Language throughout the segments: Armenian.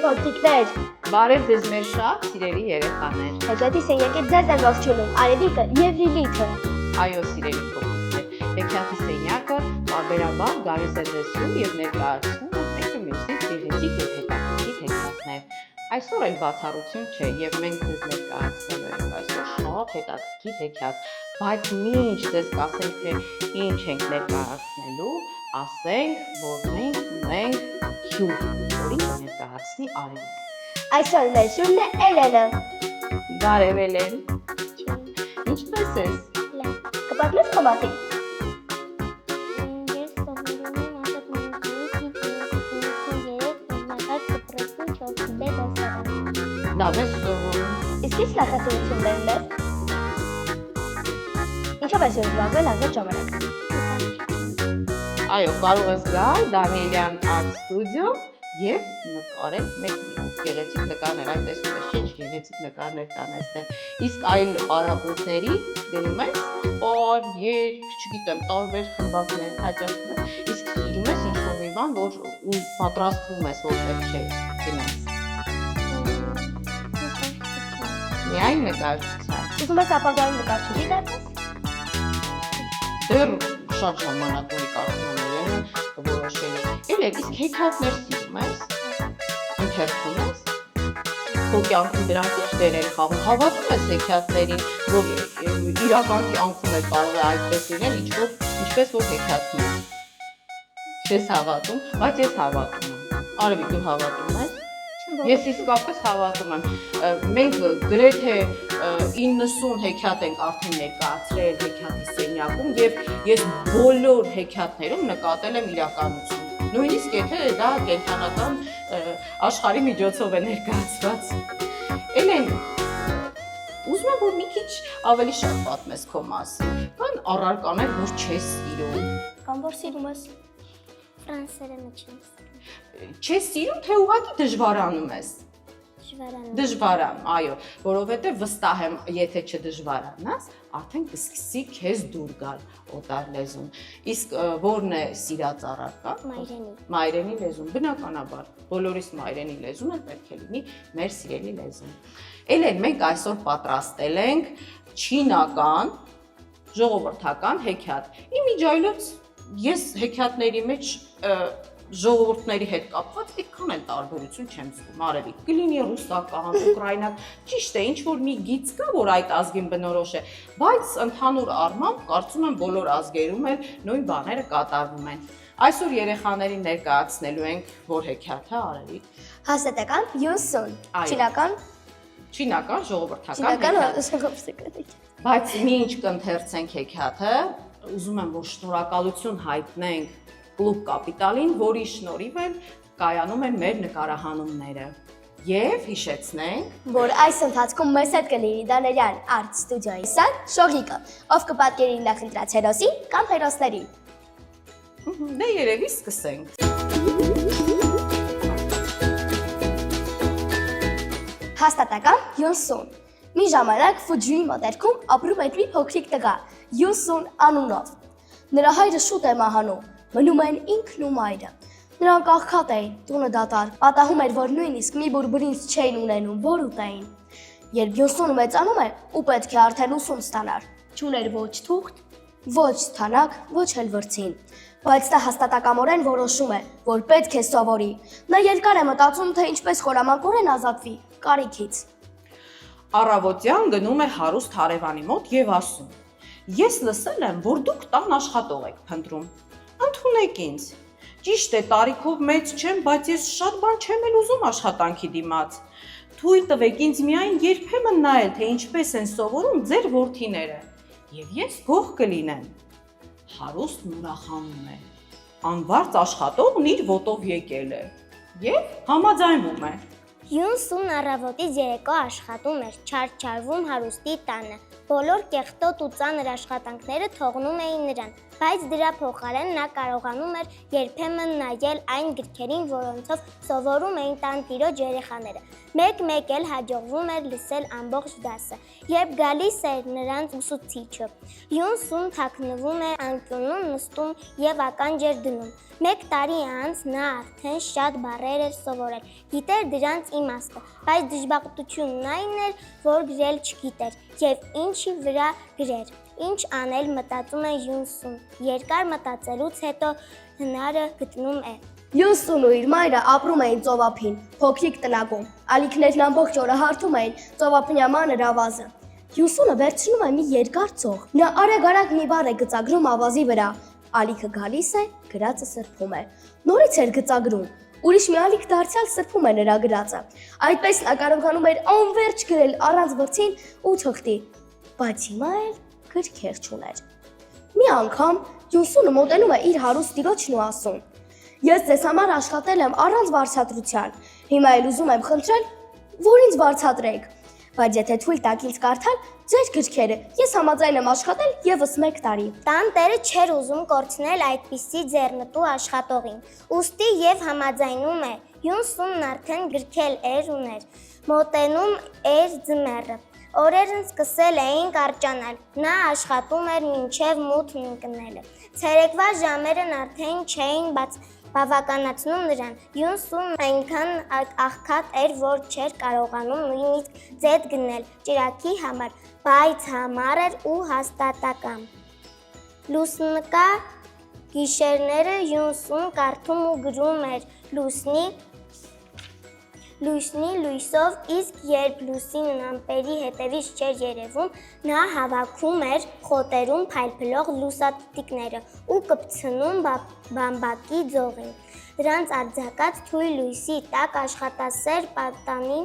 Փոքրիկներ, Բարև ձեզ մեր շատ սիրելի երեխաներ։ հեքիաթի սենյակի ձեզ են ողջունում Արևիկը եւ Լիլիթը։ Այո, սիրելի փոքրիկներ, հեքիաթի սենյակը պարբերաբար գալիս է ձեզ եւ ներկայացնում մեկը մյուսից գեղեցիկ եւ հետաքրքիր հեքիաթներ։ Այսօր էլ բացառություն չէ եւ մենք ձեզ ներկայացնելու ենք այսօր շատ հետաքրքիր հեքիաթ, բայց ինչ ձեզ կասենք թե ինչ ենք ներկայացնելու, ասենք, որ մենք ունենք հյուր, որին ներկայացնի Արևիկ։ Այսօր մեր հյուրն է Էլենը։ Բարև Էլեն։ Ինչպե՞ս ես։ Կպատմես քո մասին։ Ես սովորում եմ Լավ ես սովորում։ Իսկ ի՞նչ նախասիրություններն ես։ Ինչով ես զբաղվել ազատ ժամանակ։ Այո, կարող ես գալ Դանիելյան Art Studio եւ նկարել մեկ գեղեցիկ նկարներ, այն տեսնում ես, ինչ գեղեցիկ նկարներ կան այստեղ։ Իսկ այլ արաբոցների դնում ես, օր, երկ, չգիտեմ, տարբեր խմբակներ հաճախում ես։ Իսկ սիրում ես ինչ-որ մի բան, որ պատրաստվում ես, որ պետք է գնաս։ Միայն նկարչության։ Ուզում ես ապագայում նկարչուհի դառնաս։ Դեռ շատ ժամանակ ունի կարողանալու որոշել։ Իսկ հեքիաթներ սիրում ես։ Ընթերցում ես։ Քո կյանքում դրանք ինչ դեր են խաղում։ Հավատում ես հեքիաթներին, որ իրական կյանքում էլ կարող է այդպես լինել, ինչպես որ հեքիաթում։ Չես հավատում, բայց ես հավատում եմ։ Արևիկ, դու հավատում ես։ Ես իսկապես հավատում եմ։ Մենք գրեթե 90 հեքիաթ ենք արդեն ներկայացրել հեքիաթի սենյակում եւ ես բոլոր հեքիաթներում նկատել եմ իրականություն։ Նույնիսկ եթե դա կենտրոնական աշխարհի միջոցով է ներկայացված։ Էլեն, ուզում եմ որ մի քիչ ավելի շատ պատմես քո մասին։ Կան առարկաներ, որ չես սիրում։ Կամ որ սիրում ես։ Ֆրանսերենը չեմ Չես սիրում, թե ուղղակի դժվարանում ես։ Դժվարանում։ Դժվարան, այո, որովհետև վստահ եմ, եթե չդժվարանաս, արդեն կսկսի քեզ դուր գալ օտար լեզուն։ Իսկ որն է սիրած առարկա։ Մայրենի։ Մայրենի լեզուն, բնականաբար, բոլորիս մայրենի լեզուն է պետք է լինի մեր սիրելի լեզուն։ Էլեն, մենք այսօր պատրաստել ենք չինական ժողովրդական հեքիաթ։ Իմիջայլոց ես հեքիաթների մեջ ժողովուրդների հետ կապված այդքան էլ տարբերություն չեմ զգում, Արևիկ, կլինի ռուսական, ուկրաինական, ճիշտ է, ինչ-որ մի գիծ կա, որ այդ ազգին բնորոշ է, բայց ընդհանուր առմամբ կարծում եմ բոլոր ազգերում էլ նույն բաները կատարվում են։ Այսօր երեխաներին ներկայացնելու ենք որ հեքիաթը, Արևիկ։ Հաստատական 70, Այո։ չինական ժողովրդական հեքիաթ։ ժողովրդական։ Բայց ինչ կընթերցենք հեքիաթը, ուզում եմ որ շնորհակալություն հայտնենք Կլուբ Կապիտալին, որի շնորհիվ էլ կայանում են մեր նկարահանումները։ Եվ հիշեցնենք, որ այս ընթացքում մեզ հետ կլինի Դանիելյան Art Studio-ի սան Շողիկը, ով կպատկերի նախընտրած հերոսին կամ հերոսներին։ դե երևի սկսենք։ Հաստատական 70։ Մի ժամանակ Ֆուջիի մոտերքում ապրում էր մի փոքրիկ տղա, Յուսուն անունով։ Նրա հայրը շուտ է մահանում, մնում են ինքն ու մայրը։ Նրանք աղքատ էին, տունը դատարկ, պատահում էր, որ նույնիսկ մի բուրբրինց չէին ունենում, որ ուտեին։ Երբ Յուսունը մեծանում է ու պետք է արդեն ուսում ստանար, չուներ ոչ թուղթ, ոչ թանակ, ոչ էլ վրձին։ Բայց դա հաստատակամորեն որոշում է, որ պետք է սովորի։ Նա երկար է մտածում, թե ինչպես խորամանկորեն ազատվի կարիքից։ Առավոտյան գնում է հարուստ հարևանի մոտ եւ ասում. Ես լսել եմ, որ դուք տան աշխատող եք փնտրում։ Ընդունեք ինձ։ Ճիշտ է, տարիքով մեծ չեմ, բայց ես շատ բան չեմ էլ ուզում աշխատանքի դիմաց։ Թույլ տվեք ինձ միայն երբեմն նայել, թե ինչպես են սովորում ձեր որդիները, եւ ես գող կլինեմ։ Հարուստն ուրախանում է։ Անվարձ աշխատողն իր ոտով եկել է եւ համաձայնվում է։ Յունսուն առավոտից երեկո աշխատում էր, չարչարվում հարուստի տանը։ Բոլոր կեղտոտ ու ծանր աշխատանքները թողնում էին նրան։ բայց դրա փոխարեն նա կարողանում էր երբեմն նայել այն գրքերին, որոնցով սովորում էին տանտիրոջ երեխաները։ Մեկ-մեկ էլ հաջողվում էր լսել ամբողջ դասը, երբ գալիս էր նրանց ուսուցիչը։ Յունսուն թաքնվում էր անկյունում, նստում եւ ականջ էր դնում։ 1 տարի անց նա արդեն շատ բառեր էր սովորել, գիտեր դրանց իմաստը, բայց դժբախտությունն այն էր, որ գրել չգիտեր եւ ինչի վրա գրեր։ Ինչ անել մտածում է Յունսուն։ Երկար մտածելուց հետո հնարը գտնում է։ Յունսուն ու իր մայրը ապրում էին ծովափին, փոքրիկ տնակում։ Ալիքներն ամբողջ օրը հարթում էին ծովափնյա մանր ավազը։ Յունսունը վերցնում է մի երկար ծող։ Նա արագ-արագ մի բառ է գծագրում ավազի վրա։ Ալիքը գալիս է, գրածը սրբում է։ Նորից էր գծագրում։ Ուրիշ մի ալիք դարձյալ սրբում է նրա գրածը։ Այդպես նա կարողանում էր անverջ գրել առանց վրձին ու թղթի, բայց հիմա էլ գրքեր չուներ։ Մի անգամ Յունսունը մոտենում է իր հարուստ տիրոջն ու ասում. Ես ձեզ համար աշխատել եմ առանց վարձատրության։ Հիմա էլ ուզում եմ խնդրել, որ ինձ վարձատրեք։ Բայց եթե թույլ տաք ինձ կարդալ ձեր գրքերը, ես համաձայն եմ աշխատել եւս 1 տարի։ Տանտերը չէր ուզում կորցնել այդպիսի ձեռնտու աշխատողին։ Ուստի եւ համաձայնում է։ Յունսունն արդեն գրքել էր ուներ։ Մոտենում էր ձմեռը։ Օրերն սկսել էին կարճանալ։ Նա աշխատում էր մինչև մութն ընկնելը։ Ցերեկվա ժամերն արդեն չէին բավականացնում նրան։ Յունսունն այնքան աղքատ էր, որ չէր կարողանում նույնիսկ ձետ գնել ճրագի համար, բայց համառ էր ու հաստատակամ։ Լուսնկա գիշերները Յունսուն կարդում ու գրում էր լույսնի լույսով, իսկ երբ լուսինն ամպերի հետևից չէր երևում, նա հավաքում էր խոտերում փայլփլող լուսատիտիկները ու կպցնում բամբակի ձողին։ Դրանց արձակած թույլ լույսի տակ աշխատասեր պատանի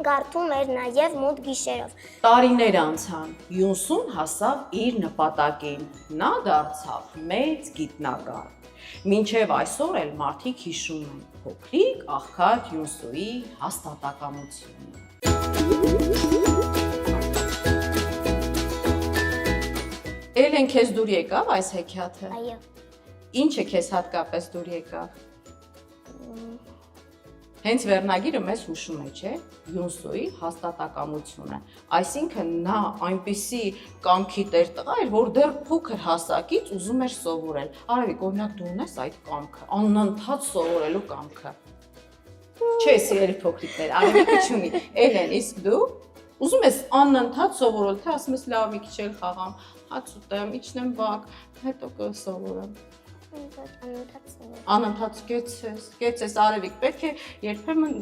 կարդում էր նաև մութ գիշերով։ Տարիներ անցան, Յունսուն հասավ իր նպատակին, նա դարձավ մեծ գիտնական։ Մինչև այսօր էլ մարդիկ հիշում են փոքրիկ աղքատ Յունսուի հաստատակամությունը։ Էլեն քեզ դուր եկավ այս հեքիաթը։ Այո։ Ինչը քեզ հատկապես դուր եկավ։ Հենց վերնագիրը մեզ հուշում է, չէ՞, Յունսուի հաստատակամությունը։ Այսինքն նա այնպիսի կամքի տեր տղա էր, որ դեռ փոքր հասակից ուզում էր սովորել։ Արևիկ, օրինակ դու ունես այդ կամքը, անընդհատ սովորելու կամքը։ Չէ, սիրելի փոքրիկներ, Արևիկը չունի։ Էլեն, իսկ դու ուզում ես անընդհատ սովորել, թե ասում ես լավ, մի քիչ էլ խաղամ, հաց ուտեմ, իջնեմ բակ, հետո կսովորեմ։ Անընդհատ գեցես Արևիկ, պետք է երբեմն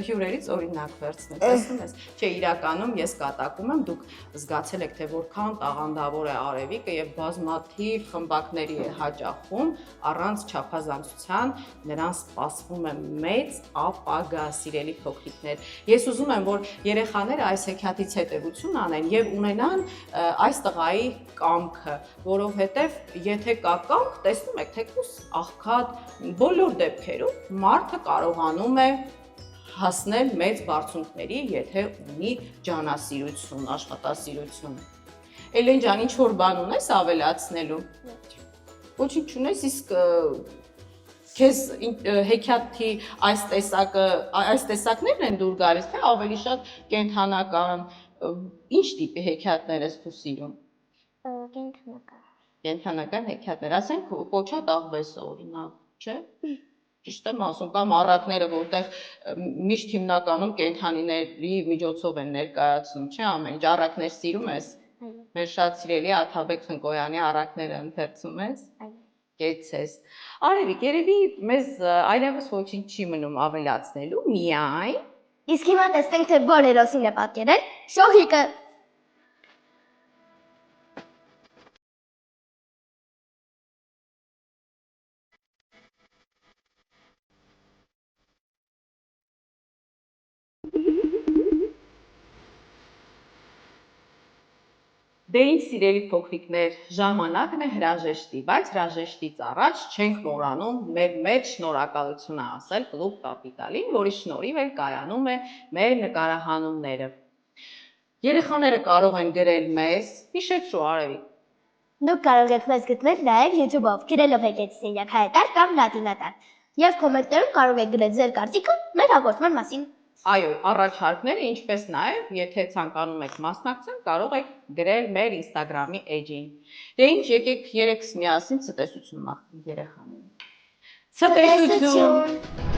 հյուրերից օրինակ վերցնել, տեսնում ես։ Չէ, իրականում ես կատակում եմ, դուք զգացել եք, թե որքան տաղանդավոր է Արևիկը եւ բազմաթիվ խմբակների է հաճախում, առանց չափազանցության նրան սպասվում է մեծ ապագա, սիրելի փոքրիկներ։ Ես ուզում եմ, որ երեխաները այս հեքիաթից հետևություն անեն եւ ունենան այս տղայի կամքը, որովհետեւ եթե կա կամք, տեսնում եք թեկուզ աղքատ բոլոր դեպքերում մարդը կարողանում է հասնել մեծ բարձունքների, եթե ունի ջանասիրություն, աշխատասիրություն։ Էլեն ջան, ինչ որ բան ունես ավելացնելու։ Ոչինչ չունես, իսկ քեզ հեքիաթի այս տեսակներն են դուր գալիս, թե ավելի շատ կենդանական, ինչ տիպի հեքիաթներ ես դու սիրում։ Կենդանական հեքիաթներ, ասենք Կոչատ աղվեսը օրինակ, չէ՞։ Ճիշտ եմ ասում, կամ առակները, որտեղ միշտ հիմնականում կենդանիների միջոցով են ներկայացնում, չէ՞, ամեն ինչ առակներ սիրում ես։ Մեր շատ սիրելի Աթաբեկ Խնկոյանի առակները ընթերցում ես։ Կեցես։ Արևիկ, երևի մեզ այլևս ոչինչ չի մնում ավելացնելու, միայն։ Իսկ հիմա տեսնենք, թե որ հերոսին է պատկերել Շոհիկը։ Դե ինչ սիրելի փոքրիկներ, ժամանակն է հրաժեշտի, բայց հրաժեշտից առաջ չենք մոռանում մեր մեծ շնորհակալությունը ասել Կլուբ Կապիտալին, որի շնորհիվ էլ կայանում է մեր նկարահանումները։ Երեխաները կարող են գրել մեզ, հիշեցրու Արևիկ, Դուք կարող եք մեզ գտնել նաև YouTube-ով, գրելով եկեք սենյակ հայտար կամ լատինատար։ Եվ կոմենտներում կարող եք գրել ձեր կարծիքը մեր հաղորդման մասին։ Այո, առաջարկները, ինչպես նաև, եթե ցանկանում եք մասնակցել, կարող եք գրել մեր Instagram-ի էջին։ Դե ինչ, եկեք երեքս միասին ցտեսություն մաղթենք երեխաներին։ Ցտեսություն։